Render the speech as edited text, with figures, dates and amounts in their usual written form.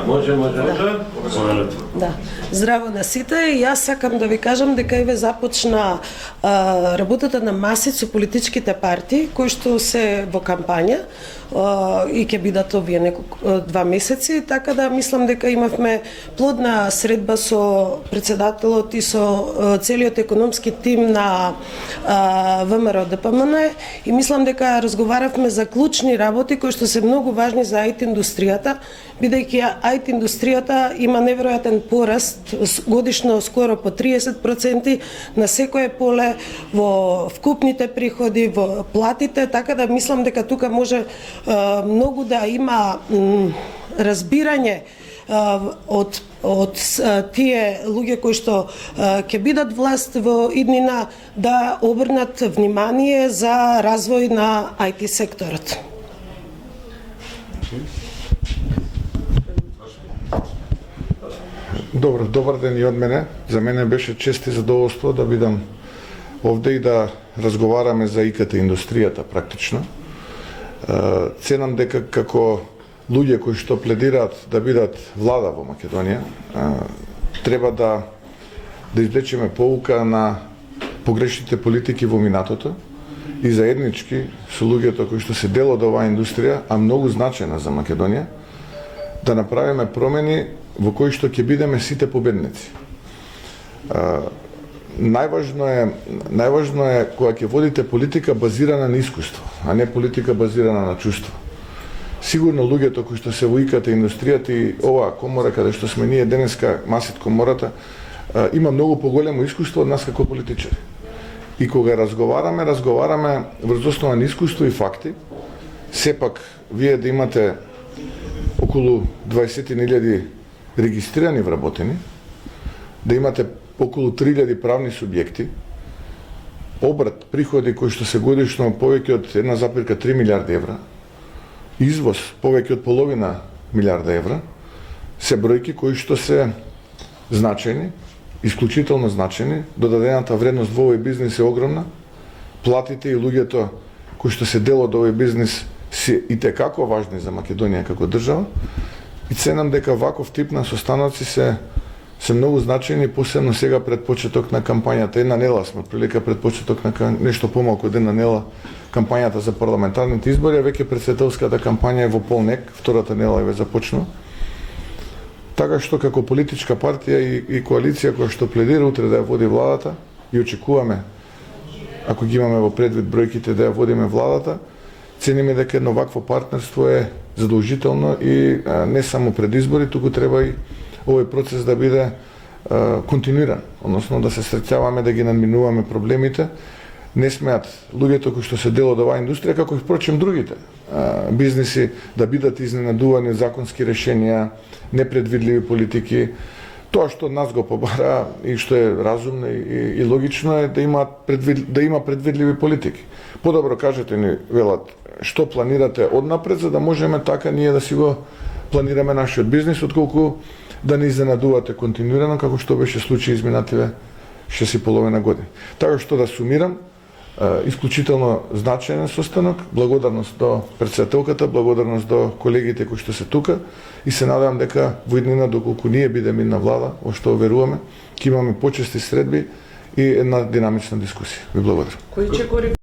Може. Да. Здраво на сите. Јас сакам да ви кажам дека еве започна работата на Масит со политичките партии кои што се во кампања и ќе бидат овие 2 месеци, така да мислам дека имавме плодна средба со председателот и со целиот економски тим на ВМРО ДПМН и мислам дека разговаравме за клучни работи кои што се многу важни за IT индустријата, бидејќи IT индустријата има неверојатен пораст годишно скоро по 30% на секое поле во вкупните приходи, во платите, така да мислам дека тука може многу да има разбирање од тие луѓе кои што ќе бидат власт во иднина да обрнат внимание за развој на IT секторот. Добар ден и од мене. За мене беше чест и задоволство да бидам овде и да разговараме за ИКТ индустријата практично. Ценам дека како луѓе кои што пледираат да бидат влада во Македонија, треба да извлечеме поука на погрешните политики во минатото и заеднички со луѓето кои што се дел од оваа индустрија, а многу значајна за Македонија, да направиме промени во кои што ќе бидеме сите победници. Најважно е кога ќе водите политика базирана на искуство, а не политика базирана на чувство. Сигурно луѓето кои што се во ИКТ индустријата и оваа комора каде што сме ние денеска, Масит комората, има многу поголемо искуство од нас како политичари. И кога разговараме врз основа на искуство и факти. Сепак вие да имате околу 20.000 регистрирани вработени, да имате околу 3.000 правни субјекти, обрат, приходи кои што се годишно повеќе од 1,3 милиарди евра, извоз повеќе од половина милиарда евра, се бројки кои што се значајни, исклучително значајни, додадената вредност во овој бизнис е огромна, платите и луѓето кои што се дел од овој бизнис се итекако важни за Македонија како држава и ценам дека ваков тип на состаноци се многу значајни, посебно сега пред почеток на кампањата. Една недела сме прилика пред почеток на нешто помалку од една недела кампањата за парламентарните избори, а веќе претседателската кампања е во полнек, втората недела е започнува. Така што како политичка партија и коалиција која што пледира утре да ја води владата и очекуваме, ако ги имаме во предвид бројките, да ја водиме владата, цениме дека едно вакво партнерство е задолжително и не само пред избори, туку треба и овој процес да биде континуиран, односно да се среќаваме, да ги надминуваме проблемите. Не смеат луѓето кои што се дел од оваа индустрија, како и впрочем другите бизниси, да бидат изненадувани од законски решенија, непредвидливи политики. Тоа што од нас го побара и што е разумно и логично е да има предвидливи политики. Подобро кажете ни, велат, што планирате однапред, за да можеме така ние да си го планираме нашиот бизнис, отколку да не изненадувате континуирано, како што беше случај изминативе 6,5 години. Така што да сумирам, исклучително значајен состанок, благодарност до претседателката, благодарност до колегите кои што се тука и се надевам дека во иднина, доколку ние бидеме на влада, во што веруваме, ќе имаме почести средби и една динамична дискусија. Ви благодарам. Кои чекори